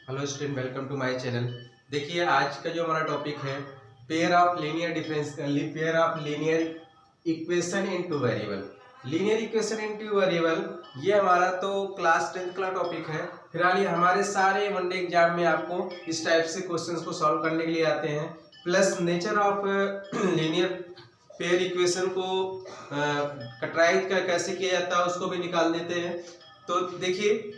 Hello student, welcome to my channel. देखिए, आज का जो हमारा टॉपिक है pair of linear equation in two variable. Linear equation in two variable ये हमारा तो क्लास 10th का टॉपिक है। फिलहाल ये हमारे सारे वनडे एग्जाम में आपको इस टाइप से क्वेश्चंस को सॉल्व करने के लिए आते हैं। Plus nature of linear pair equation को कटराइज का कैसे किया जाता है उसको भी निकाल देते हैं। तो देखिए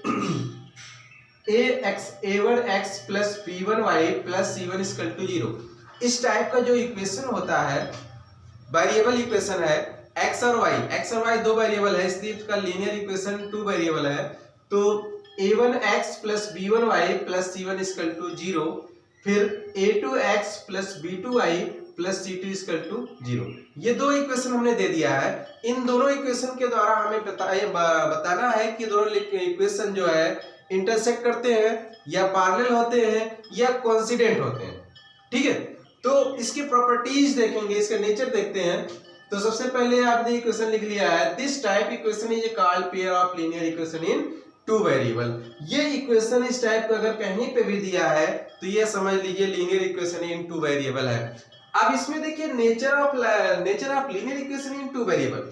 a1x plus b1y plus c1 equal to 0, इस टाइप का जो इक्वेशन होता है वेरिएबल इक्वेशन है। x और y दो वेरिएबल है, इसलिए इसका लीनियर इक्वेशन टू वेरिएबल है। तो a1x plus b1y plus c1 equal to 0, फिर a2x plus b2y plus c2 equal to 0। ये दो इक्वेशन हमने दे दिया है। इन दोनों इक्वेशन के द्वारा हमें बताना है कि दोनों इक्वेशन जो है इंटरसेक्ट करते हैं या पैरेलल होते हैं या कोइंसिडेंट होते हैं। ठीक है, तो इसकी प्रॉपर्टीज देखेंगे, इसका नेचर देखते हैं। तो सबसे पहले आपने इक्वेशन लिख लिया है, this type equation is called pair of linear equation in two variable. ये इक्वेशन इस टाइप का अगर कहीं पे भी दिया है तो ये समझ लीजिए linear equation in two variable है। अब इसमें देखिए nature of linear equation in two variable,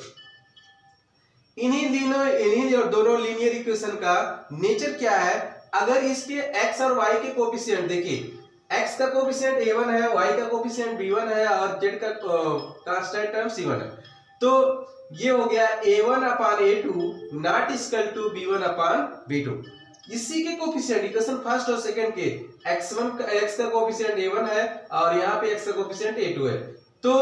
इन्हीं दोनों लीनियर इक्वेशन का नेचर क्या है। अगर इसके x और y के कोफिशिएंट देखिए, x का कोफिशिएंट a1 है, y का कोफिशिएंट b1 है और z का कांस्टेंट टर्म c1 है। तो ये हो गया a1 upon a2 not equal to b1 upon b2। इसी के कोफिशिएंट इक्वेशन फर्स्ट और सेकंड के x का कोफिशिएंट a1 है और यहाँ पे x का कोफिशिएंट a2 है। तो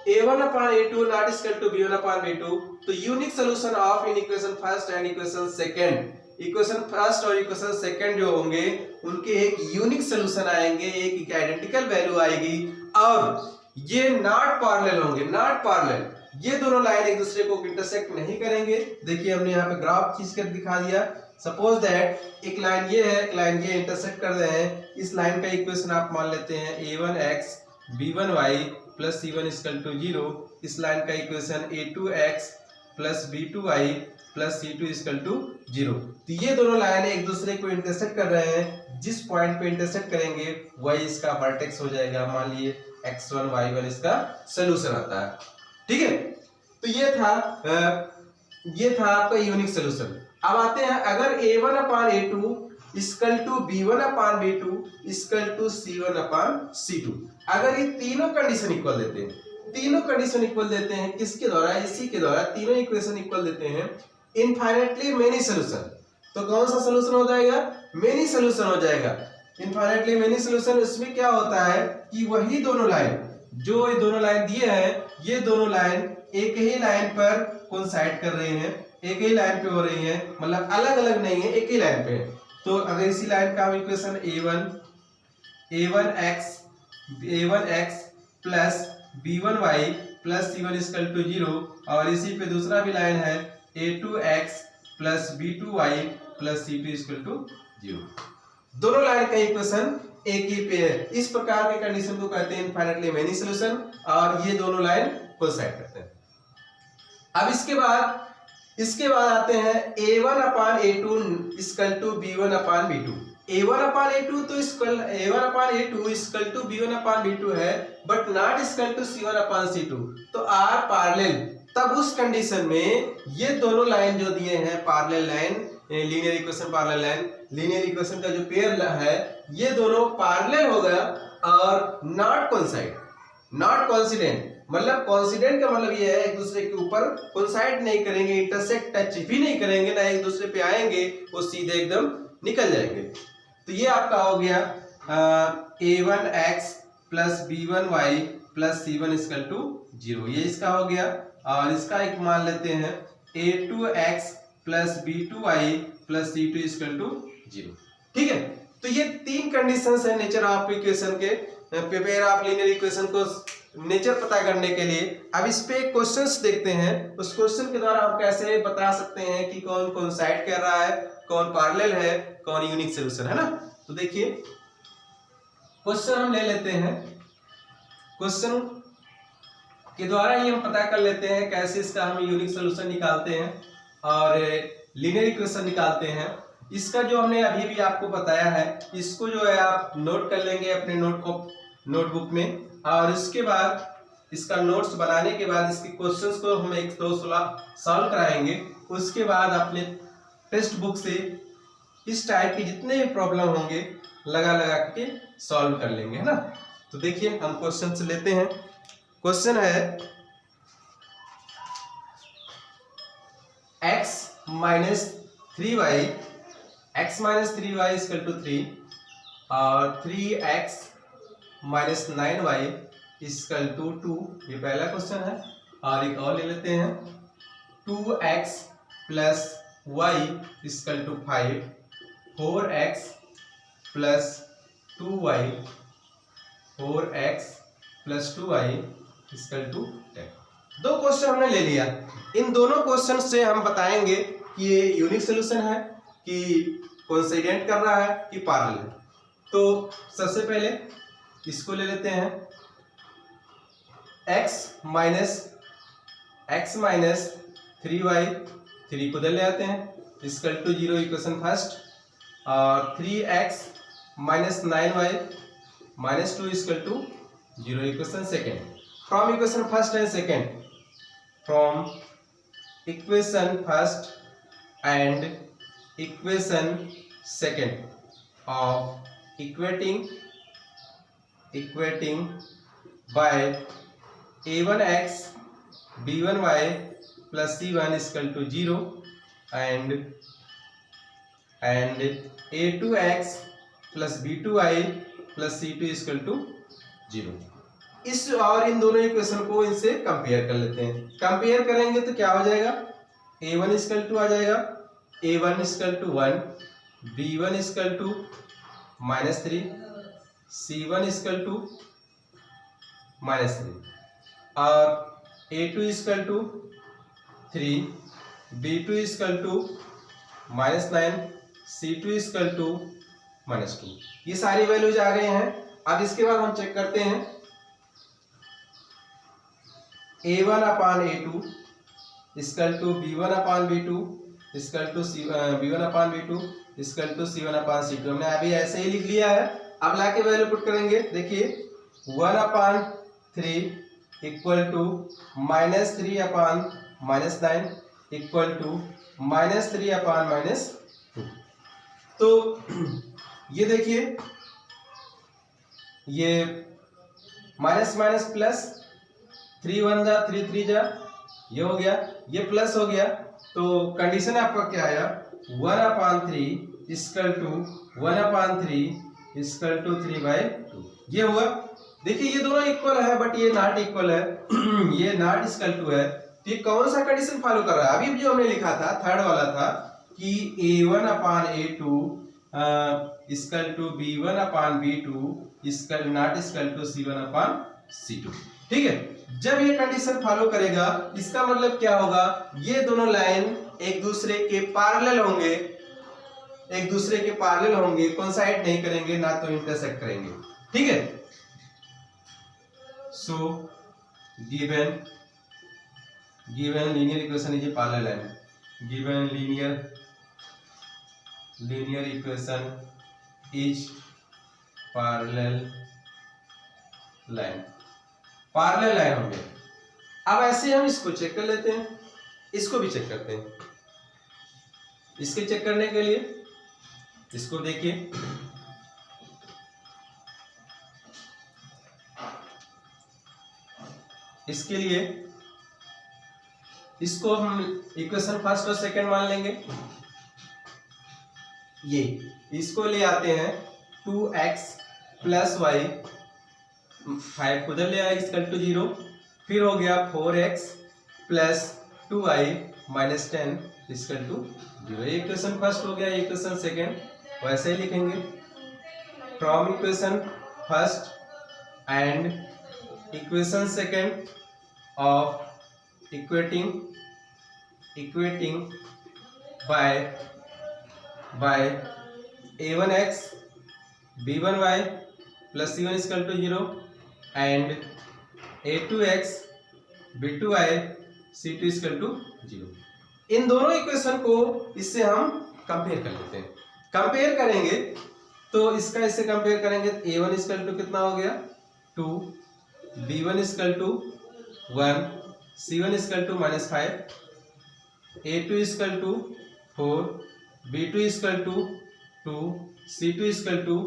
a1 upon a2 not equal to b1 upon b2। तो unique solution of in equation first and equation second, equation first और इक्वेशन सेकंड जो होंगे उनके एक यूनिक सॉल्यूशन आएंगे, एक आइडेंटिकल वैल्यू आएगी और ये नॉट पैरेलल होंगे, नॉट पैरेलल। ये दोनों लाइन एक दूसरे को इंटरसेक्ट नहीं करेंगे। देखिए हमने यहाँ पे ग्राफ खींच कर दिखा दिया। सपोज दैट एक लाइन ये है, एक लाइन ये इंटरसेक्ट कर रहे हैं। इस लाइन का इक्वेशन आप मान लेते हैं a1x b1y plus c1 equal to 0। इस लाइन का equation a2x plus b2y plus c2 equal to 0। तो ये दोनों लाइन एक दूसरे को इंटरसेक्ट कर रहे हैं। जिस पॉइंट पे इंटरसेक्ट करेंगे वही इसका वर्टेक्स हो जाएगा। मान लिए x1 y1 इसका सॉल्यूशन आता है। ठीक है, तो ये था आपका यूनिक सॉल्यूशन। अब आते हैं, अगर a1 upon a2 equal to b1 upon b2 equal to c1 upon c2, अगर ये तीनों कंडीशन इक्वल देते हैं, तीनों कंडीशन इक्वल देते हैं किसके द्वारा, इसी के द्वारा तीनों इक्वेशन इक्वल देते हैं, इनफाइनाइटली मेनी सॉल्यूशन। तो कौन सा सॉल्यूशन हो जाएगा, मेनी सॉल्यूशन हो जाएगा। इनफाइनाइटली मेनी सॉल्यूशन, इसमें क्या होता है कि वही दोनों लाइन, जो ये दोनों लाइन दिए हैं, ये दोनों लाइन एक ही लाइन पर कोइंसाइड कर रहे हैं, एक ही लाइन पे हो रही है, मतलब अलग अलग नहीं है, एक ही लाइन पे है। तो अगर इसी लाइन का हम equation a1x plus b1y plus c1 equal to 0 और इसी पे दूसरा भी लाइन है a2x plus b2y plus c2 equal to 0। दोनों लाइन का इक्वेशन एक ही पे है। इस प्रकार के कंडीशन को कहते हैं इनफाइनाइटली मेनी सॉल्यूशन और ये दोनों लाइन कोइंसाइड करते हैं। अब इसके बाद आते हैं a1 upon a2 equal to b1 upon b2। a1 upon a2 तो equal to b1 upon b2 है, but not equal to c1 upon c2। तो आर पैरेलल, तब उस कंडीशन में ये दोनों लाइन जो दिए हैं parallel line, linear equation parallel line, linear equation का जो पेयर है ये दोनों पैरेलल होगा और नॉट कोइंसाइड, नॉट कोइंसिडेंट। मतलब कोइंसिडेंट का मतलब ये है एक दूसरे के ऊपर कोइंसाइड नहीं करेंगे, इंटरसेक्ट टच भी नहीं करेंगे, ना एक दूसरे पे आएंगे, वो सीधे एकदम निकल जाएंगे। तो ये आपका हो गया a1x plus b1y plus c1 equal to 0, ये इसका हो गया। और इसका एक मान लेते हैं a2x plus b2y plus c2 equal to 0। ठीक है, तो ये तीन कंडीशंस है नेचर ऑफ इक्वेशन के, पेयर ऑफ लीनियर इक्वेशन को नेचर पता करने के लिए। अब इस पे क्वेश्चंस देखते हैं, उस क्वेश्चन के द्वारा हम कैसे बता सकते हैं कि कौन कोइंसाइड कर रहा है, कौन पैरेलल है, कौन यूनिक सॉल्यूशन है ना। तो देखिए क्वेश्चन हम ले लेते हैं, क्वेश्चन के द्वारा ही हम पता कर लेते हैं कैसे इसका हम यूनिक सॉल्यूशन निकालते हैं और लीनियर इक्वेशन निकालते हैं। इसका जो हमने अभी भी आपको बताया है, इसको जो है आप नोट कर लेंगे अपने नोटबुक में, और इसके बाद इसका नोट्स बनाने के बाद इसके क्वेश्चंस को हम एक दो सॉल्व कराएंगे। उसके बाद अपने टेक्स्ट बुक से इस टाइप के जितने भी प्रॉब्लम होंगे लगा लगा के सॉल्व कर लेंगे, है ना। तो देखिए हम क्वेश्चन से लेते हैं। क्वेश्चन है x minus 3y equal to 3 और 3x minus 9y equal to 2, ये पहला क्वेश्चन है। और एक और ले लेते हैं 2x plus y equal to 5, 4x plus 2y 4x plus 2y equal to 10। दो क्वेश्चन हमने ले लिया। इन दोनों क्वेश्चन से हम बताएंगे कि ये यूनिक सोल्यूशन है कि कोइंसिडेंट कर रहा है कि पैरेलल है। तो सबसे पहले इसको ले लेते हैं x माइनस 3y, 3 को उधर ले आते हैं इक्वल टू 0, इक्वेशन फर्स्ट, और 3x minus 9y minus 2 equal to 0, equation second. From equation first and second, from equation first and equation second of equating by a1x b1y plus c1 is equal to 0 and a2x plus b2y plus c2 is equal to 0। इस और इन दोनों equation को इनसे compare कर लेते हैं। Compare करेंगे तो क्या हो जाएगा, a1 इक्वल टू आ जाएगा a1 equal to 1, b1 equal to -3, c1 equal to -3, और a2 equal to 3, b2 equal to -9, c2 equal to -2। ये सारी वैल्यूज आ गए हैं। अब इसके बाद हम चेक करते हैं a1 upon a2 equal to b1 upon b2 equal to b1 upon b2 equal to c1 upon c2। हमने अभी ऐसे ही लिख लिया है। अब लाके वैल्यू पुट करेंगे। देखिए 1 upon 3 equal to -3 upon -9 equal to -3 upon -2। तो ये देखिए, ये माइनस माइनस प्लस, 3 1 जा 3 3 जा, ये हो गया, ये प्लस हो गया। तो कंडीशन आपका क्या आया, 1 upon 3 equal to 1 upon 3 equal to 3/2। ये हुआ। देखिए ये दोनों इक्वल है बट ये नॉट इक्वल है ये नॉट इक्वल टू है। तो ये कौन सा कंडीशन फॉलो कर रहा है, अभी जो हमने लिखा था थर्ड वाला था कि a1 upon a2 equal to b1 upon b2 equal not equal to c1 upon c2। ठीक है, जब ये कंडीशन फॉलो करेगा इसका मतलब क्या होगा, ये दोनों लाइन एक दूसरे के पैरेलल होंगे, एक दूसरे के पैरेलल होंगे, कोइंसाइड नहीं करेंगे, ना तो इंटरसेक्ट करेंगे। ठीक है, so given linear equation is a parallel line, given linear equation is parallel line, parallel line होंगे। अब ऐसे हम इसको चेक कर लेते हैं, इसको भी चेक करते हैं। इसके चेक करने के लिए इसको देखिए, इसके लिए इसको हम इक्वेशन फर्स्ट और सेकंड मान लेंगे। ये इसको ले आते हैं 2x प्लस y, 5 उधर ले आए इक्वल टू 0, फिर हो गया 4x plus 2y minus 10 equal to 0। ये इक्वेशन फर्स्ट हो गया, इक्वेशन सेकंड वैसे ही लिखेंगे। From equation first and equation second of equating by a1x b1y plus c1 is equal to 0 and a2x b2y c2 is equal to 0। इन दोनों equation को इससे हम कंपेयर कर लेते हैं। कंपेयर करेंगे तो इसका इससे कंपेयर करेंगे, a1 इक्वल टू कितना हो गया 2, b1 equal to 1, c1 equal to -5, a2 equal to 4, b2 equal to 2, c2 equal to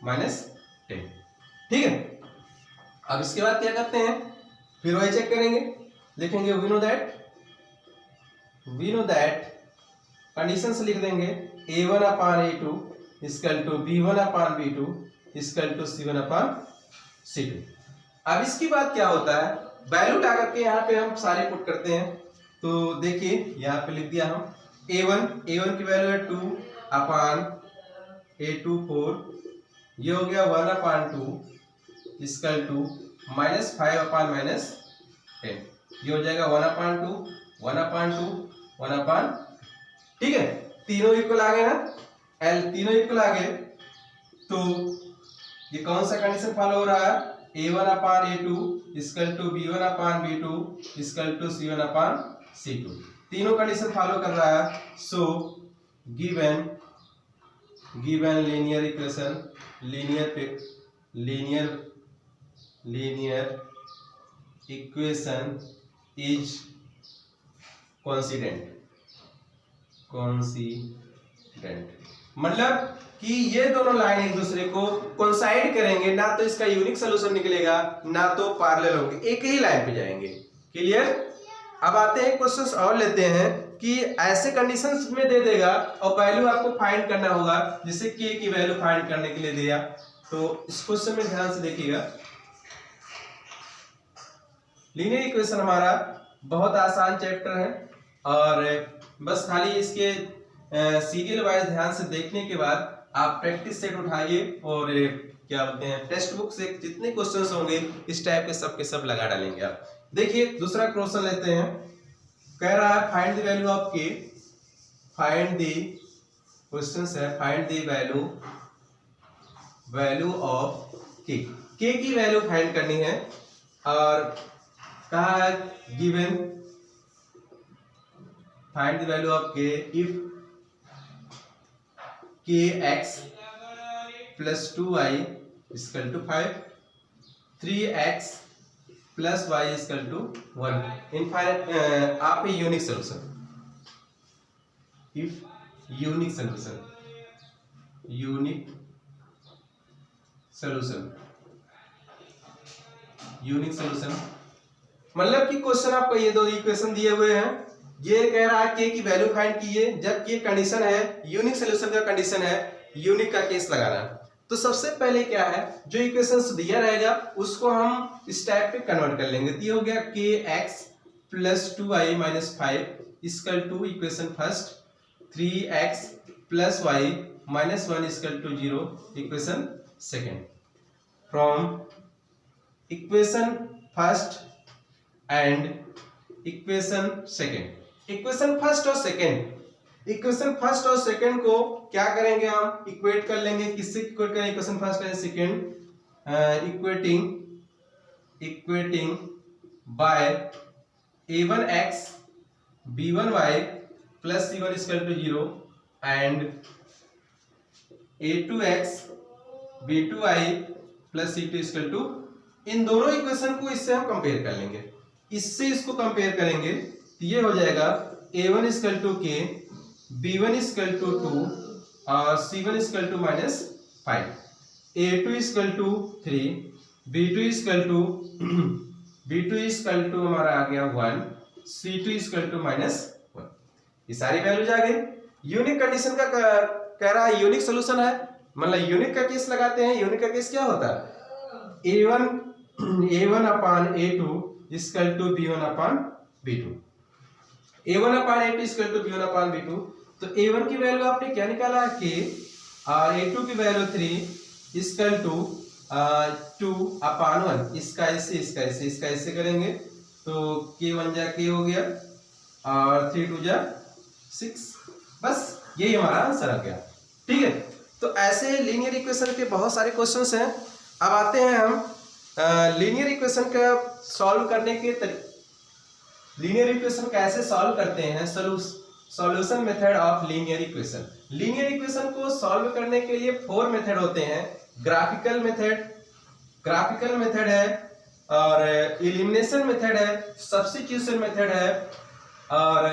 -10। ठीक है, अब इसके बाद क्या करते हैं, फिर वही चेक करेंगे, लिखेंगे वी नो दैट कंडीशन से लिख देंगे a1 upon a2 equal to b1 upon b2 equal to c1 upon c2। अब इसके बाद क्या होता है, वैल्यू ला करके यहाँ पे हम सारे पुट करते हैं। तो देखिए यहाँ पे लिख दिया हम a1 की वैल्यू है 2 अपान a2 4, ये हो गया 1 अपान 2 इक्वल टू -5 अपान -10, ये हो जाएगा 1 अपान 2 1 अपान 2 1 अपान, ठीक है, तीनों इक्वल आ गए ना, L तीनों इक्वल आ गए। तो ये कौन सा कंडीशन फॉलो हो रहा है, a1 upon a2 equal to b1 upon b2 equal to c1 upon c2, तीनों कंडीशन फॉलो कर रहा है। So given linear equation, linear equation is coincident, मतलब कि ये दोनों लाइन एक दूसरे को कोइंसाइड करेंगे, ना तो इसका यूनिक सोल्यूशन निकलेगा ना तो पैरेलल होंगे, एक ही लाइन पे जाएंगे। क्लियर। अब आते हैं क्वेश्चंस और लेते हैं कि ऐसे कंडीशंस में दे देगा और वैल्यू आपको फाइंड करना होगा, जैसे k की वैल्यू फाइंड करने के लिए दिया। तो इस क्वेश्चन में ध्यान से देखिएगा, लीनियर इक्वेशन हमारा बहुत आसान चैप्टर है और बस खाली इसके सीरियल वाइज ध्यान से देखने के बाद आप प्रैक्टिस सेट उठाइए और क्या बोलते हैं टेक्स्ट बुक से जितने क्वेश्चंस होंगे इस टाइप के सब लगा डालेंगे आप। देखिए दूसरा क्वेश्चन लेते हैं, कह रहा है find the value of k, find the question है find the value of k की वैल्यू फाइंड करनी है और कहा है given find the value of k if kx plus 2y is equal to 5, 3x plus y is equal to 1 infinite आप unique solution, if unique solution मतलब कि question आपको ये दो इक्वेशन दिए हुए हैं, ये कह रहा है k की वैल्यू फाइंड कीजिए, जब ये कंडीशन है यूनिक सोल्यूशन का कंडीशन है, यूनिक का केस लगाना। तो सबसे पहले क्या है, जो इक्वेशन दिया रहेगा उसको हम इस टाइप पे कन्वर्ट कर लेंगे। तो ये हो गया kx plus 2y minus 5 equal to equation first, 3x plus y minus 1 equal to 0 equation second. From equation first and equation second, equation first और सेकेंड को क्या करेंगे हम, इक्वेट कर लेंगे। किससे इक्वेट करें, equation first and second, equating by a1x b1y plus c1 equal to 0 and a2x b2y plus c2 equal to, इन दोनों इक्वेशन को इससे हम कंपेयर कर लेंगे, इससे इसको कंपेयर करेंगे तो ये हो जाएगा a1 equal to k, b1 equal to 2 और c1 equal to -5, a2 equal to 3, b2 equal to हमारा आ गया 1, c2 इक्वल टू -1। ये सारी वैल्यूज आ गई। यूनिक कंडीशन का कह रहा है यूनिक सॉल्यूशन है, मतलब यूनिक का केस लगाते हैं। यूनिक का केस क्या होता है, a1 upon a2 equal to b1 upon b2, a1 upon a2 equal to b1 upon b2। तो a1 की वैल्यू आपने क्या निकाला है k, और a2 की वैल्यू 3 इक्वल टू 2 अपान 1, इसका ऐसे करेंगे तो k 1 जा k हो गया और 3 2 जा 6, बस यही हमारा आंसर आ गया। ठीक है, तो ऐसे लीनियर इक्वेशन के बहुत सारे क्वेश्चंस हैं। अब आते हैं हम लीनियर इक्वेशन का सॉल्व करने के लीनियर इक्वेशन कैसे सॉल्व करते हैं, solution method of linear equation. Linear equation को सॉल्व करने के लिए 4 मेथड होते हैं। ग्राफिकल मेथड है, और एलिमिनेशन मेथड है, सब्स्टिट्यूशन मेथड है, और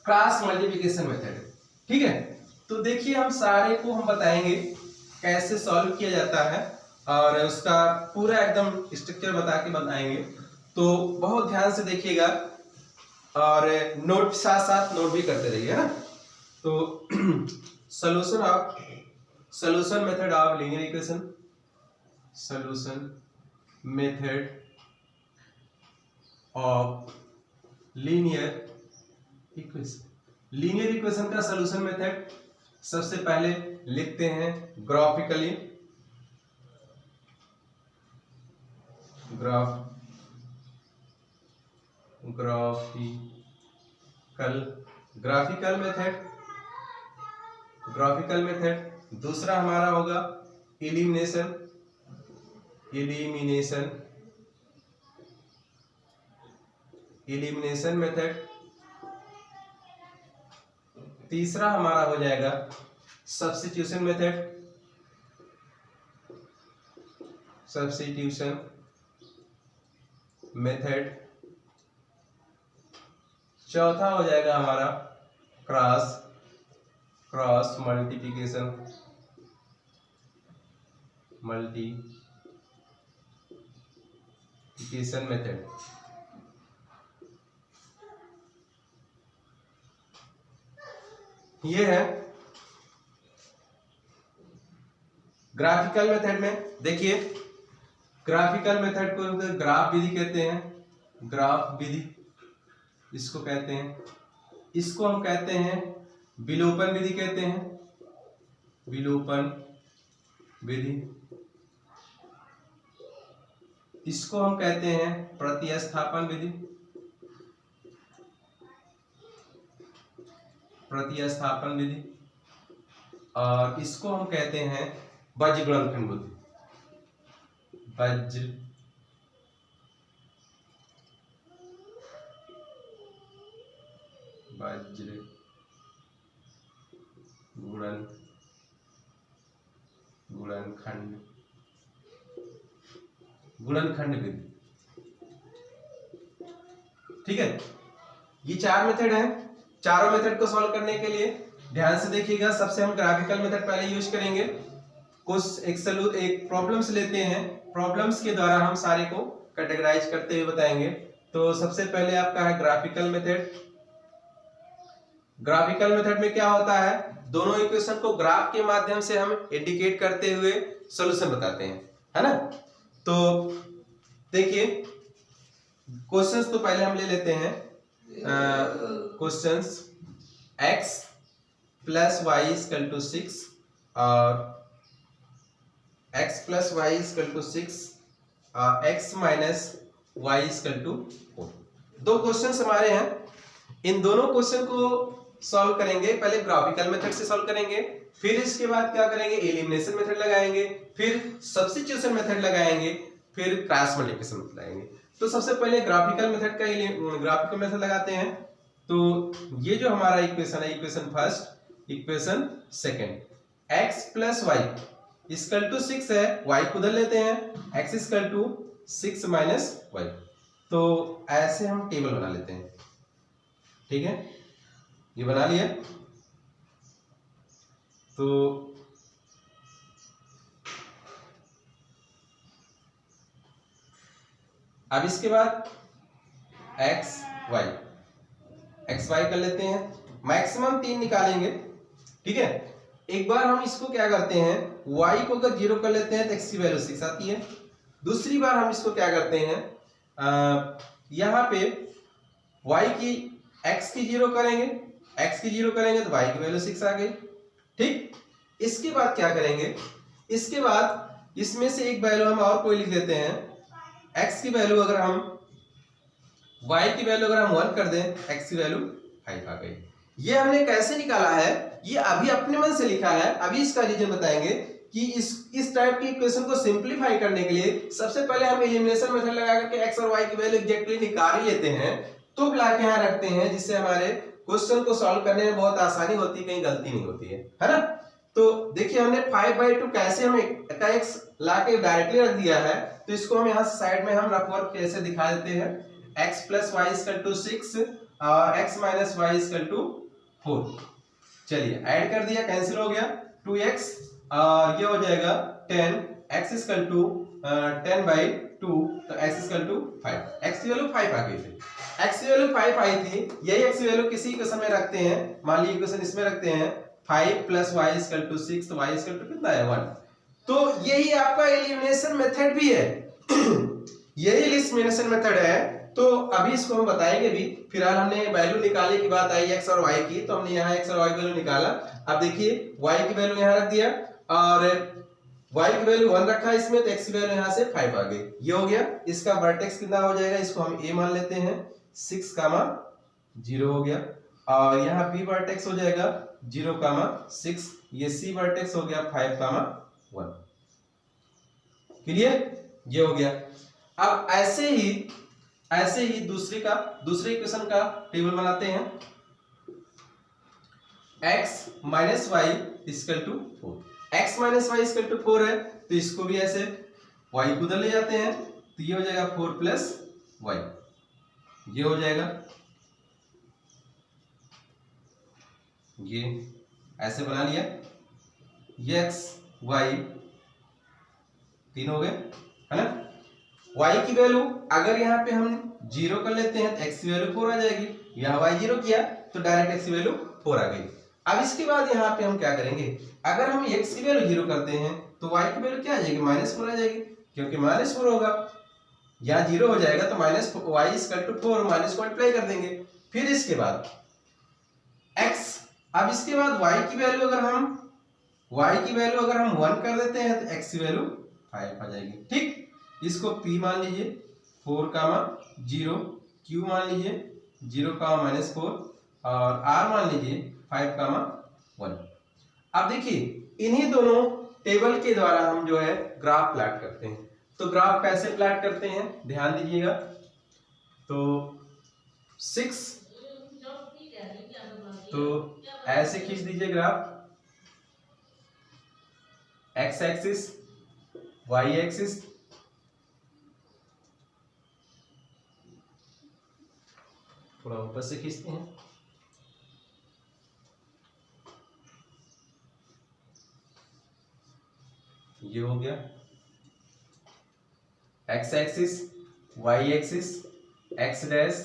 क्रॉस मल्टीप्लिकेशन मेथड है। ठीक है, तो देखिए हम सारे को हम बताएंगे कैसे सॉल्व किया जाता है, और उसका पूरा एकदम स्ट्रक्चर बता के बताएंगे। तो बहुत ध्यान से देखिएगा, और नोट साथ साथ नोट भी करते रहिए, है ना। तो solution method of linear equation, solution method of linear equation का सॉल्यूशन मेथड सबसे पहले लिखते हैं ग्राफिकल मेथड। दूसरा हमारा होगा एलिमिनेशन मेथड। तीसरा हमारा हो जाएगा सब्स्टिट्यूशन मेथड। चौथा हो जाएगा हमारा क्रॉस मल्टीप्लिकेशन मेथड। ये है ग्राफिकल मेथड में। देखिए ग्राफिकल मेथड को ग्राफ विधि कहते हैं, ग्राफ विधि इसको कहते हैं। इसको हम कहते हैं विलोपन विधि कहते हैं, विलोपन विधि। इसको हम कहते हैं प्रतिस्थापन विधि, और इसको हम कहते हैं वज्र गुणनखंड विधि, वज्र गुणनखंड विधि। ठीक है, ये 4 मेथड हैं। चारों मेथड को सॉल्व करने के लिए ध्यान से देखिएगा। सबसे हम ग्राफिकल मेथड पहले यूज करेंगे। कुछ एक प्रॉब्लम्स लेते हैं, प्रॉब्लम्स के द्वारा हम सारे को कैटेगराइज करते हुए बताएंगे। तो सबसे पहले आपका है ग्राफिकल मेथड। ग्राफिकल मेथड में क्या होता है, दोनों इक्वेशन को ग्राफ के माध्यम से हम इंडिकेट करते हुए सॉल्यूशन बताते हैं, है ना। तो देखिए क्वेश्चंस तो पहले हम ले लेते हैं। Questions x plus Y equal to 6 और x plus Y equal to 6 और x minus Y equal to 4। दो क्वेश्चंस हमारे हैं। इन दोनों क्वेश्चन को सॉल्व करेंगे। पहले ग्राफिकल मेथड से सॉल्व करेंगे, फिर इसके बाद क्या करेंगे, एलिमिनेशन मेथड लगाएंगे, फिर सब्स्टिट्यूशन मेथड लगाएंगे, फिर क्रॉस मल्टीप्लिकेशन मेथड लगाएंगे। तो सबसे पहले ग्राफिकल मेथड लगाते हैं। तो ये जो हमारा इक्वेशन है, equation first, equation second, x plus Y equal to 6 है, y को उधर लेते हैं, x equal to 6 minus Y. तो ऐसे हम टेबल बना लेते हैं। ठीक है, ये बना लिया। तो अब इसके बाद एक्स वाई कर लेते हैं, मैक्सिमम 3 निकालेंगे। ठीक है, एक बार हम इसको क्या करते हैं, y को अगर 0 कर लेते हैं तो x की वैल्यू 6 आती है। दूसरी बार हम इसको क्या करते हैं, यहाँ पे x की 0 करेंगे, तो y की वैल्यू 6 आ गई। ठीक, इसके बाद क्या करेंगे, इसके बाद इसमें से एक वैल्यू हम और कोई लिख देते हैं। x की वैल्यू अगर हम y की वैल्यू अगर हम 1 कर दें, x की वैल्यू 5 आ गई। ये हमने कैसे निकाला है, ये अभी अपने मन से लिखा है। अभी इसका रीजन बताएंगे कि इस टाइप की इक्वेशन को सिंपलीफाई करने के लिए सबसे पहले हम एलिमिनेशन मेथड लगा करके x और y की वैल्यू एग्जैक्टली निकाल ही लेते हैं। तो ला के यहाँ रखते हैं, जिससे हमारे क्वेश्चन को सॉल्व करने में बहुत आसानी होती है, कहीं गलती नहीं होती है ना। तो देखिए हमने 5/2 कैसे हमें का x ला के डायरेक्टली रख दिया है, तो इसको हम यहाँ साइड में हम रफ वर्क कैसे दिखा देते हैं, x + y = 6 और x - y = 4। चलिए ऐड कर दिया, कैंसिल हो गया, 2x और ये हो जाएगा 10, x = 10/2, तो x = 5। x की वैल्यू 5 आ गई थी, x की वैल्यू 5 आई थी। यही x की वैल्यू किसी इक्वेशन में रखते हैं, मान लीजिए इक्वेशन इसमें रखते हैं 5 + y = 6, तो y = कितना है 1। तो यही आपका एलिमिनेशन मेथड भी है यही एलिमिनेशन मेथड है। तो अभी इसको हम बताएंगे भी। फिलहाल हमने वैल्यू निकालने की बात आई x और y की, तो हमने यहाँ x और y की वैल्यू निकाला। अब देखिए y की वैल्यू यहाँ रख दिया और y की वैल्यू 1 रखा है इसमें, तो x की वैल्यू यहाँ से 5 आ गई। ये हो गया, इसका वर्टेक्स कितना हो जाएगा, इसको हम a मान लेते हैं, 6, 0 हो गया। और यहाँ b वर्टेक्स हो जाएगा 0, 6, ये c वर्टेक्स हो गया 5, 1। क्लियर, ये हो गया। अब ऐसे ही दूसरे इक्वेशन का टेबल बनाते हैं, x - y = 4। x - y = 4 है, तो इसको भी ऐसे y को उधर ले जाते हैं, तो ये हो जाएगा 4 + y, ये हो जाएगा, ये ऐसे बना लिया। ये x y 3 हो गए, है ना। y की वैल्यू अगर यहाँ पे हम 0 कर लेते हैं तो x की वैल्यू 4 आ जाएगी। यहाँ y 0 किया तो डायरेक्ट x की वैल्यू 4 आ गई। अब इसके बाद यहाँ पे हम क्या करेंगे, अगर हम x की वैल्यू 0 करते हैं तो y की वैल्यू क्या आ जाएगी, -4 आ जाएगी, क्योंकि -4 होगा, यहाँ 0 हो जाएगा तो -y = 4, माइनस को मल्टीप्लाई कर देंगे। फिर इसके बाद x, अब इसके बाद y की वैल्यू अगर हम 1 कर देते हैं तो x की वैल्यू 5 आ जाएगी। ठीक, इसको p मान लीजिए 4, 0, q मान लीजिए 0, -4 और r मान लीजिए 5, 1। अब देखिए इन्हीं दोनों टेबल के द्वारा हम जो है ग्राफ प्लॉट करते हैं। तो ग्राफ कैसे प्लॉट करते हैं ध्यान दीजिएगा। तो 6, तो ऐसे खींच दीजिए graph, x axis, y axis, थोड़ा ऊपर से खींचते हैं, ये हो गया x axis, y axis, x dash,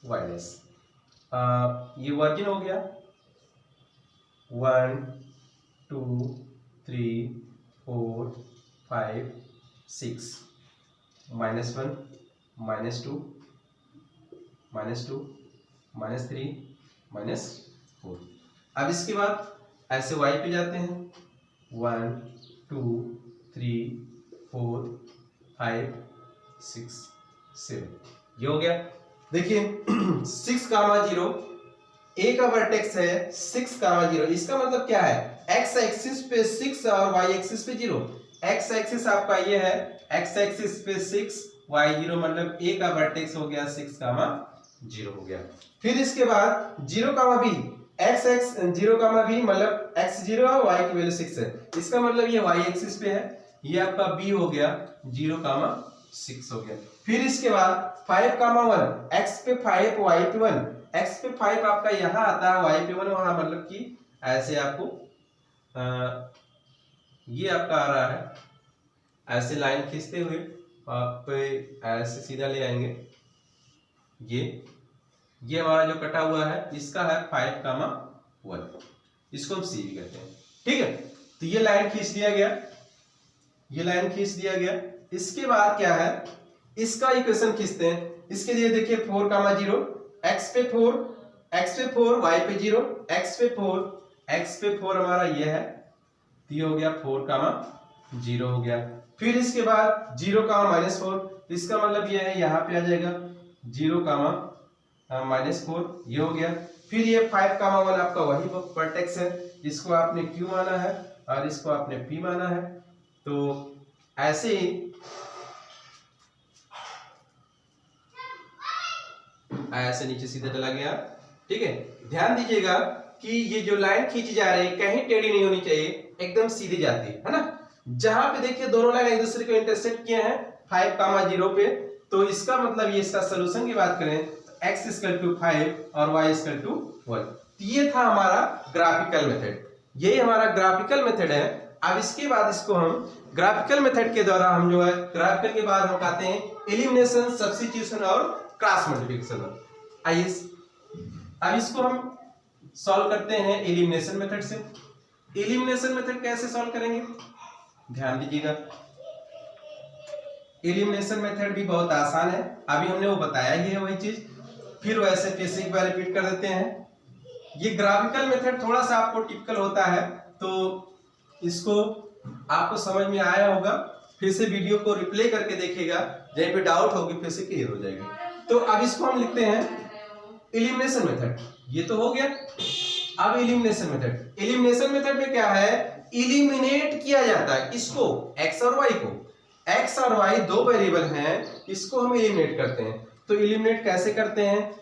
y dash, ये वर्जिन हो गया 1, 2, 3, 4, 5, 6, -1, -2, -2, -3, -4। अब इसके बाद ऐसे y पे जाते हैं, 1, 2, 3, 4, 5, 6, 7, ये हो गया। देखिए 6, 0, a का वर्टेक्स है 6, 0, इसका मतलब क्या है, x एक्सिस पे 6 और y एक्सिस पे 0। x एक्सिस आपका ये है, x एक्सिस पे 6, y 0, मतलब a का वर्टेक्स हो गया 6, 0 हो गया। फिर इसके बाद 0, b, x 0, b, मतलब x 0 है, y की वैल्यू 6 है, इसका मतलब ये y एक्सिस पे है, ये आपका b हो गया 0, 6 हो गया। फिर इसके बाद 5, 1, x पे 5, y पे 1, x पे 5 आपका यहाँ आता है, y पे 1 वहां, मतलब कि ऐसे आपको ये आपका आ रहा है, ऐसे लाइन खींचते हुए आप ऐसे सीधा ले आएंगे। ये हमारा जो कटा हुआ है इसका है 5, 1, इसको हम सी भी कहते हैं। ठीक है, तो ये लाइन खींच दिया गया, ये लाइन खींच दिया गया। इसके बाद क्या है, इसका इक्वेशन खींचते हैं। इसके लिए देखिए 4, 0, x पे 4, y पे 0, x पे 4 हमारा ये है, तो ये हो गया 4, 0 हो गया। फिर इसके बाद 0, -4, इसका मतलब ये है, यहाँ पे आ जाएगा 0, -4, ये हो गया। फिर ये 5, 1 आपका वही वर्टेक्स है, इसको आपने q माना है और इसको आपने p माना है। तो ऐसे ही ऐसे नीचे सीधा चला गया। ठीक है, ध्यान दीजिएगा कि ये जो लाइन खींची जा रही है कहीं टेढ़ी नहीं होनी चाहिए, एकदम सीधी जाती है ना। जहां पे देखिए दोनों लाइन एक दूसरे को इंटरसेक्ट किए हैं 5, 0 पे, तो इसका मतलब ये इसका सोल्यूशन की बात करें तो x = 5 और y = 1। ये था हमारा ग्राफिकल मेथड, यही हमारा ग्राफिकल मेथड है। अब इसके बाद इसको हम ग्राफिकल मेथड के द्वारा हम जो है ग्राफिकल के बाद हम आते हैं एलिमिनेशन, सब्स्टिट्यूशन और क्रॉस मल्टीप्लिकेशन। आइए अब इसको हम सॉल्व करते हैं एलिमिनेशन मेथड से। एलिमिनेशन मेथड कैसे सॉल्व करेंगे, ध्यान दीजिएगा। एलिमिनेशन मेथड भी बहुत आसान है, अभी हमने वो बताया ही है वही चीज, फिर वैसे फिर से एक बार रिपीट कर देते हैं। ये ग्राफिकल मेथड थोड़ा सा आपको टिपिकल होता है, तो इसको आपको समझ में आया होगा, फिर से वीडियो को रिप्ले करके देखिएगा, जहीं पे डाउट होगी फिर से क्लियर हो जाएगी। तो अब इसको हम लिखते हैं एलिमिनेशन मेथड, ये तो हो गया। अब एलिमिनेशन मेथड, एलिमिनेशन मेथड में क्या है, एलिमिनेट किया जाता है इसको, x और y को। x और y दो वेरिएबल हैं, इसको हम एलिमिनेट करते हैं। तो एलिमिनेट कैसे करते हैं,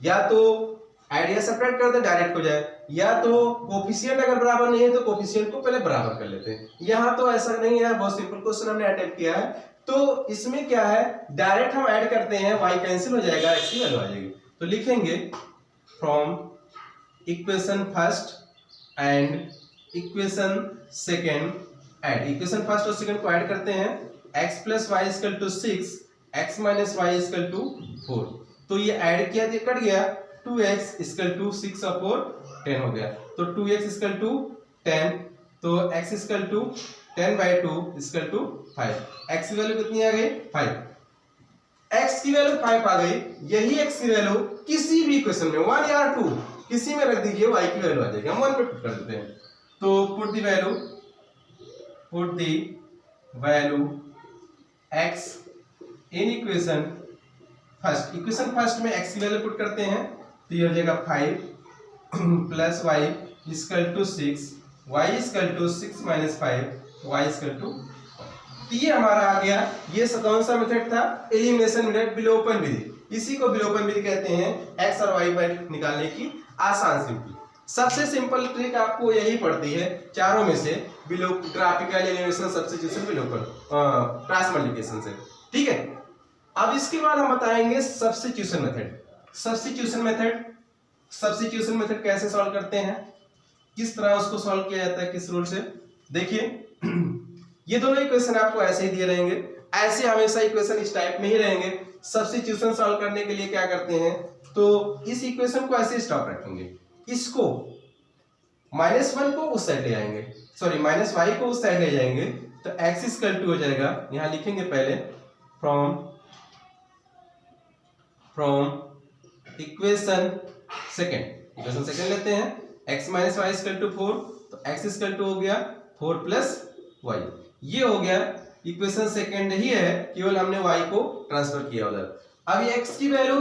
या तो ऐड या सब्ट्रैक्ट कर दें डायरेक्ट हो जाए, या तो कोफिशिएंट अगर बराबर नहीं है तो कोफिशिएंट को पहले बराबर कर लेते हैं। यहां तो ऐसा नहीं है, बहुत सिंपल क्वेश्चन हमने अटेम्प्ट किया है। तो इसमें क्या है, डायरेक्ट हम ऐड करते हैं, y कैंसिल हो जाएगा, x की वैल्यू आ जाएगी। तो लिखेंगे from equation first and equation second add, equation first और सेकेंड को ऐड करते हैं, x + y = 6, x - y = 4। तो ये ऐड किया तो कट गया, 2x = 6 और 4 10 हो गया। तो 2x = 10, तो x = 10/2 = 5। x की वैल्यू कितनी आ गई, 5। x की वैल्यू 5 आ गई, यही x की वैल्यू किसी भी इक्वेशन में 1 या 2 किसी में रख दीजिए, y की वैल्यू आ जाएगी। हम 1 पे पुट कर देते हैं। तो put the value x in equation first, equation first में x की वैल्यू पुट करते हैं, तो ये हो जाएगा 5 + y = 6, y = 6 - 5, y = तो ये हमारा आ गया। ये कौन सा मेथड था, एलिमिनेशन मेथड, विलोपन विधि। इसी को विलोपन विधि कहते हैं, x और y वैल्यू निकालने की आसान सिंपल। सबसे सिंपल ट्रिक आपको यही पड़ती है चारों में से, ग्राफिकल, एलिमिनेशन, सब्स्टिट्यूशन, विलोपन, क्रॉस मल्टीप्लिकेशन से। ठीक है, अब इसके बाद हम बताएंगे सब्स्टिट्यूशन मेथड। सब्स्टिट्यूशन मेथड कैसे सॉल्व करते हैं, किस तरह उसको सॉल्व किया जाता है, किस रूल से। देखिए ये दोनों इक्वेशन आपको ऐसे ही दिए रहेंगे, ऐसे हमेशा इक्वेशन इस टाइप में ही रहेंगे। सब्स्टिट्यूशन सॉल्व करने के लिए क्या करते हैं, तो इस इक्वेशन को ऐसे स्टॉप रखेंगे, इसको -1 को उस साइड ले जाएंगे, सॉरी -y को उस साइड ले जाएंगे, तो x = हो जाएगा, यहां लिखेंगे पहले फ्रॉम इक्वेशन सेकेंड लेते हैं, x - y = 4, तो x = हो गया 4 + y, ये हो गया इक्वेशन सेकेंड ही है, केवल हमने y को ट्रांसफर किया उधर। अब ये x की वैल्यू,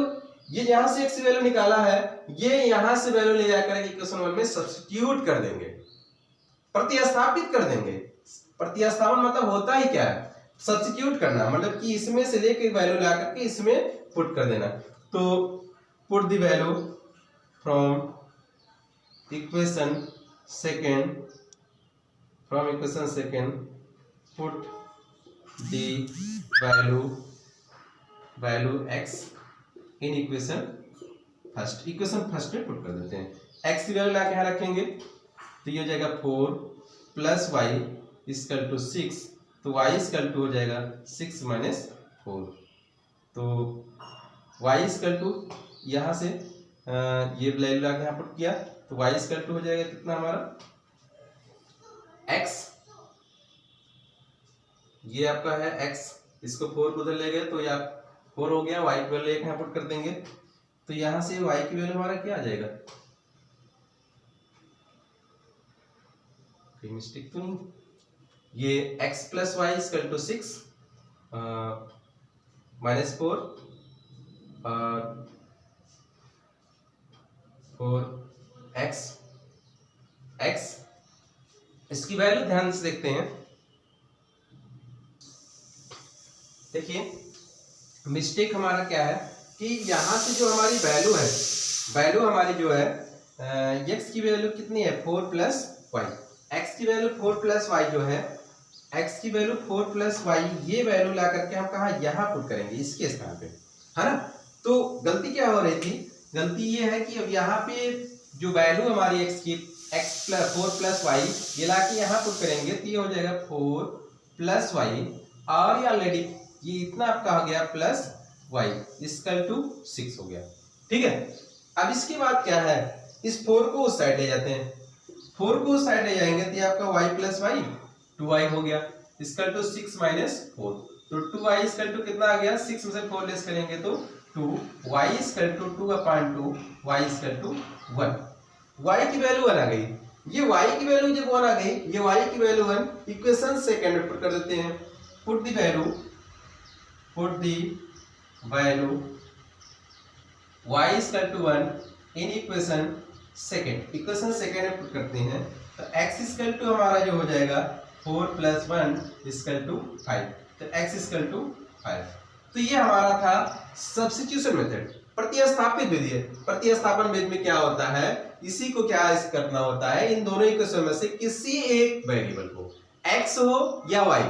ये यहां से x की वैल्यू निकाला है, ये यहां से वैल्यू ले जाकर इक्वेशन 1 में सब्स्टिट्यूट कर देंगे, प्रतिस्थापित कर देंगे। प्रतिस्थापन मतलब होता ही क्या है, सब्स्टिट्यूट करना, मतलब कि इसमें से लेके वैल्यू ला करके इसमें पुट कर देना। तो put the value from equation second put the value x in equation first में पुट कर देते हैं। x की वैल्यू लाके यहां रखेंगे, तो ये हो जाएगा 4 + y = 6, तो y = हो जाएगा 6 - 4, तो y = यहां से ये वैल्यू लाके यहां पुट किया, तो y = हो जाएगा कितना हमारा x, ये आपका है x, इसको 4 को उधर ले गए तो ये 4 हो गया, y की वैल्यू एक यहां पुट कर देंगे, तो यहां से y की वैल्यू हमारा क्या आ जाएगा, कोई मिस्टेक तो नहीं, ये x + y = 6 -4 और 4x, इसकी वैल्यू ध्यान से देखते हैं। देखिए मिस्टेक हमारा क्या है, कि यहाँ से जो हमारी वैल्यू है, वैल्यू हमारी जो है x की वैल्यू कितनी है 4 प्लस वाई, एक्स की वैल्यू 4 प्लस वाई जो है, x की वैल्यू 4 प्लस वाई, ये वैल्यू ला करके हम कहा यहाँ पुट करेंगे इसके स्थान पे, है ना। तो गलती क्या हो रही थी, गलती ये है कि अब यहाँ पे जो वैल्यू हमारी x की x प्लस 4 प्लस वाई ये ला के यहाँ पुट करेंगे तो ये हो जाएगा 4 प्लस वाई, और ये ऑलरेडी ये इतना आपका हो गया प्लस वाई इक्वल टू 6 हो गया। ठीक है, अब इसके बाद क्या है, इस 4 को उस साइड ले जाते हैं, 4 को उस साइड ले जाएंगे तो ये आपका y प्लस वाई 2y हो गया इक्वल टू 6 माइनस 4, तो 2y इक्वल टू कितना आ गया, 6 में से 4 लेस करेंगे तो 2, y equal to 2/2, y equal to 1, y की वैल्यू 1 आ गई। ये y की वैल्यू जब 1 आ गई, ये y की वैल्यू 1 इक्वेशन सेकंड में पुट कर देते हैं, put the value y equal to 1 in equation second, equation second में पुट करते हैं तो x इक्वल टू हमारा जो हो जाएगा 4 प्लस 1 इक्वल टू 5, तो x इक्वल टू 5। तो ये हमारा था सब्स्टिट्यूशन मेथड, प्रतिस्थापित विधि है। प्रतिस्थापन विधि में क्या होता है, इसी को क्या करना होता है, इन दोनों इक्वेशन में से किसी एक वेरिएबल को x हो या y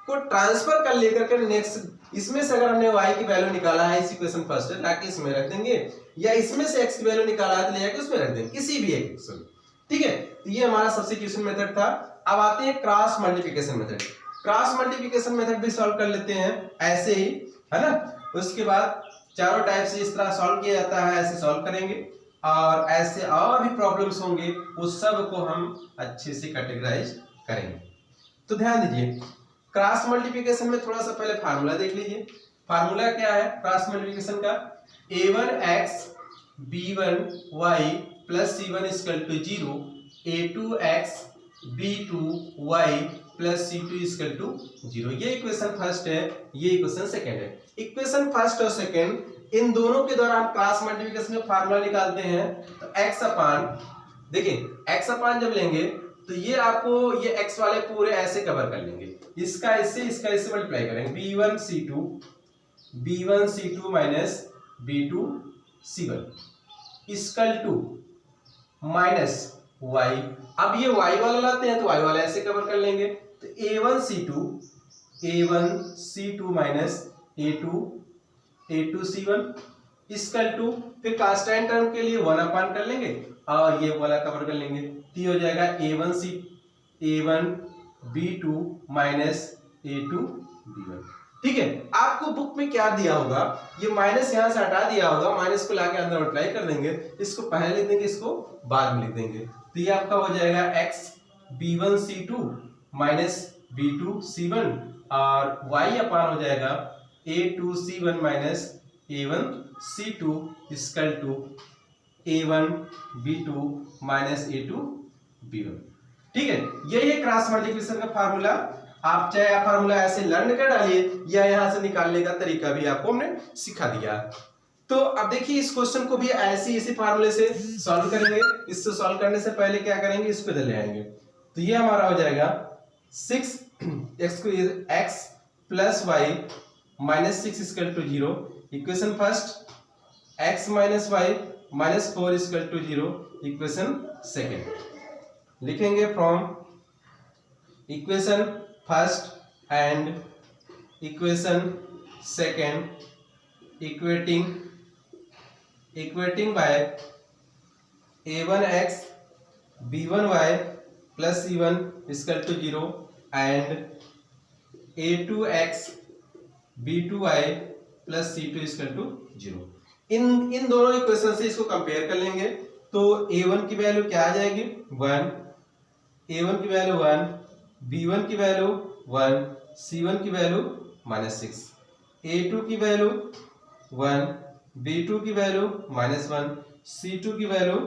को ट्रांसफर कर लेकर के नेक्स्ट, इसमें से अगर हमने y की वैल्यू निकाला है इस इक्वेशन फर्स्ट लाके इसमें रख देंगे, या इसमें से x की वैल्यू निकाला है तो ले जाके उसमें रख देंगे, किसी भी एक इक्वेशन। ठीक है, तो ये हमारा सब्स्टिट्यूशन मेथड था। अब आते हैं cross multiplication method. Cross multiplication method भी सॉल्व कर लेते हैं ऐसे ही, है ना। उसके बाद चारों टाइप से इस तरह सॉल्व किया जाता है, ऐसे सॉल्व करेंगे, और ऐसे और भी प्रॉब्लम्स होंगे उस सब को हम अच्छे से कैटेगराइज करेंगे। तो ध्यान दीजिए, क्रॉस मल्टीप्लिकेशन में थोड़ा सा पहले फार्मूला देख लीजिए। फार्मूला क्या है क्रॉस मल्टीप्लिकेशन का, a1x b1y plus c1 equal to 0, a2x b2y plus c2 equal to 0। ये इक्वेशन फर्स्ट है, ये इक्वेशन सेकंड है। इक्वेशन फर्स्ट और सेकंड इन दोनों के द्वारा हम क्रॉस मल्टीप्लिकेशन का फार्मूला निकालते हैं तो x अपान, देखिए x अपान जब लेंगे तो ये आपको ये x वाले पूरे ऐसे कवर कर लेंगे, इसका इससे मल्टीप्लाई करेंगे, b1 c2 minus b2 c1 equal to minus y। अब ये y वाला लाते हैं तो y वाला ऐसे कवर कर लेंगे, तो a1 c2 minus a2 c1 equal to, फिर कांस्टेंट टर्म के लिए 1 अपान कर लेंगे और ये वाला कवर कर लेंगे, तो ये हो जाएगा a1 b2 minus a2 b1। ठीक है, आपको बुक में क्या दिया होगा, ये माइनस यहां से हटा दिया होगा, माइनस को लाके अंदर मल्टीप्लाई कर देंगे, इसको पहले लिख देंगे, इसको बाद में लिख देंगे, तो ये आपका हो जाएगा x b1 c2 minus b2 c1 और y अपान हो जाएगा a2 c1 minus a1 c2 equal to a1 b2 minus a2 b1। ठीक है, यही है क्रॉस मल्टीप्लिकेशन का फार्मूला। आप चाहे फार्मूला ऐसे लर्न कर डालिए या यहां से निकालने का तरीका भी आपको हमने सिखा दिया। तो अब देखिए इस क्वेश्चन को भी ऐसे इसी फार्मूले से सॉल्व करेंगे। इससे सॉल्व करने से पहले क्या करेंगे, इसको इधर ले आएंगे, तो ये हमारा हो जाएगा 6x plus y minus 6 equal to 0। Equation first x minus y minus 4 equal to 0। Equation second लिखेंगे from equation first and equation second equating by a1x b1y plus c1 equal to 0 and a2x b2y plus c2 equal to 0। इन दोनों equation से इसको compare कर लेंगे, तो a1 की value क्या आ जाएगी 1, a1 की वैल्यू 1, b1 की वैल्यू 1, c1 की वैल्यू -6, a2 की वैल्यू 1, b2 की वैल्यू -1, c2 की वैल्यू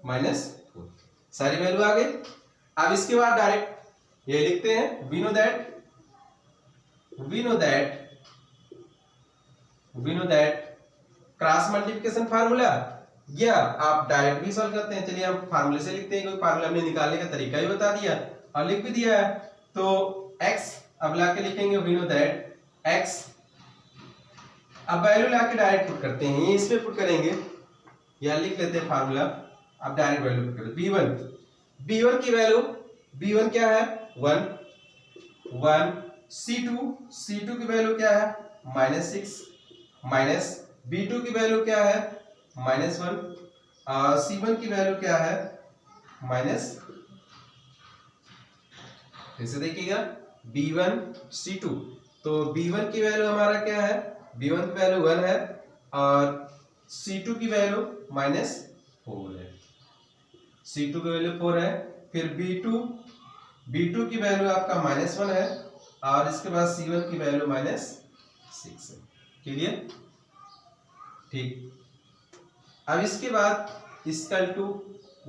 -4, सारी वैल्यू आ गई। अब इसके बाद डायरेक्ट ये लिखते हैं, we know that cross multiplication formula, या आप डायरेक्ट भी सॉल्व करते हैं। चलिए हम फार्मूले से लिखते हैं, क्योंकि फार्मूला हमने निकालने का तरीका ही बता दिया और लिख भी दिया है। तो x अब ला के लिखेंगे, वी नो दैट x अब वैल्यू लाके डायरेक्ट पुट करते हैं, ये इसमें पुट करेंगे या लिख लेते हैं फार्मूला। अब डायरेक्ट वैल्यू पुट करते हैं। b1 की वैल्यू, b1 क्या है 1, c2 की वैल्यू क्या है -6, माइनस b2 की वैल्यू क्या है -1 और c1 की वैल्यू क्या है माइनस, फिर से देखिएगा b1 c2, तो b1 की वैल्यू हमारा क्या है, b1 की वैल्यू 1 है और c2 की वैल्यू -4 है, c2 की वैल्यू 4 है। फिर b2 की वैल्यू आपका -1 है और इसके बाद c1 की वैल्यू -6 है। क्लियर? ठीक। अब इसके बाद इक्वल टू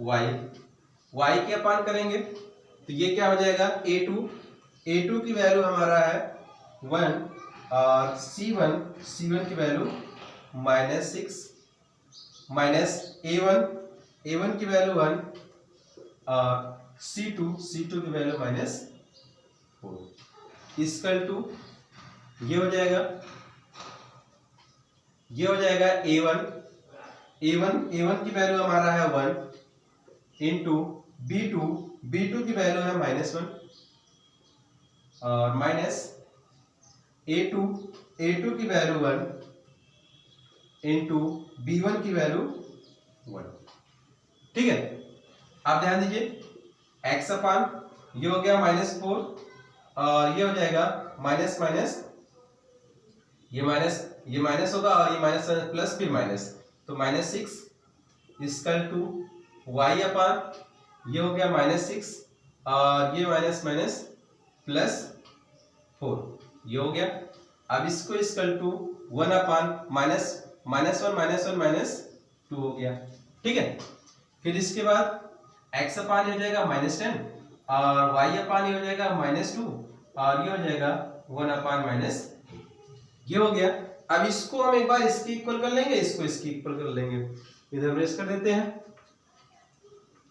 y के अपान करेंगे तो ये क्या हो जाएगा a2 की वैल्यू हमारा है 1 और c1 की वैल्यू -6 माइनस a1 की वैल्यू 1 और c2 की वैल्यू -4 इक्वल टू ये हो जाएगा a1 की वैल्यू हमारा है 1 इंटू b2 की वैल्यू है -1 और माइनस a2 की वैल्यू 1 इंटू b1 की वैल्यू 1। ठीक है, आप ध्यान दीजिए x अपान ये हो गया -4 और ये हो जाएगा माइनस माइनस, ये माइनस होगा और ये माइनस प्लस फिर माइनस, तो -6 इक्वल टू y अपान ये हो गया -6 और ये माइनस +4 ये हो गया। अब इसको इक्वल टू 1 अपान -1 -2 हो गया। ठीक है, फिर इसके बाद x अपान हो जाएगा -10 और y अपान हो जाएगा -2 और ये हो जाएगा 1 अपान ये हो गया। अब इसको हम एक बार इसके इक्वल कर लेंगे, इसको इसके इक्वल कर लेंगे, इधर रेस कर देते हैं।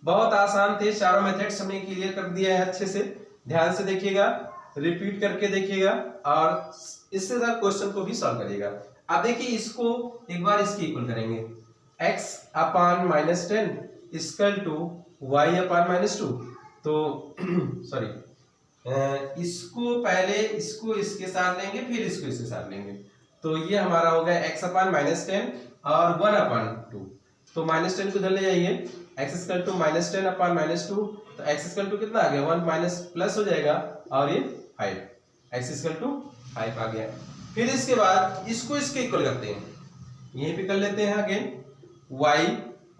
बहुत आसान थे, चारों मेथड्स हमने क्लियर कर दिया है अच्छे से। ध्यान से देखिएगा, रिपीट करके देखिएगा और इससे ज्यादा क्वेश्चन को भी सॉल्व करिएगा। अब देखिए इसको एक बार इसकी इक्वल करेंगे, x upon -10 equal to y upon -2, तो सॉरी इसको पहले इसको इसके साथ लेंगे फिर इसको इसके साथ लेंगे, तो ये हमारा हो गया x अपान -10 और 1 अपान 2, तो -10 को इधर ले जाइए, x इक्वल टू -10 अपान -2, तो x इक्वल टू कितना आ गया 1 माइनस प्लस हो जाएगा और ये 5, x इक्वल टू 5 आ गया। फिर इसके बाद इसको इसके इक्वल करते हैं, यहीं पे कर लेते हैं अगेन, y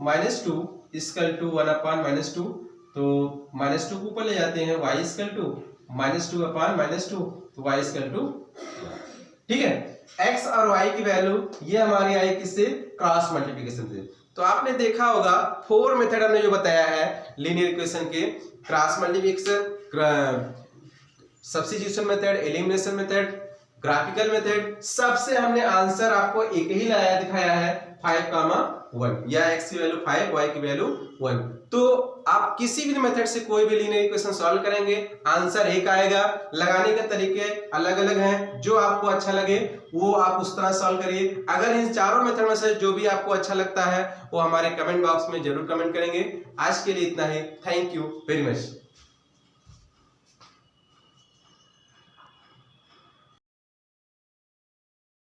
-2 इक्वल टू 1 अपान -2, तो -2 को ऊपर ले जाते हैं, y इक्वल टू -2 अपान -2, तो y इक्वल टू। ठीक है, x और y की वैल्यू ये हमारी आई किससे, क्रॉस मल्टीप्लिकेशन से। तो आपने देखा होगा 4 मेथड हमने जो बताया है लीनियर इक्वेशन के, cross multiplication, substitution method, elimination method, graphical method, सबसे हमने आंसर आपको एक ही लाया दिखाया है 5, 1 या x की वैल्यू 5 y की वैल्यू 1। तो आप किसी भी मेथड से कोई भी लीनियर इक्वेशन सॉल्व करेंगे आंसर एक आएगा। लगाने के तरीके अलग अलग हैं, जो आपको अच्छा लगे वो आप उस तरह सॉल्व करिए। अगर इन चारों मेथड में से जो भी आपको अच्छा लगता है वो हमारे कमेंट बॉक्स में जरूर कमेंट करेंगे। आज के लिए इतना ही, थैंक यू वेरी मच।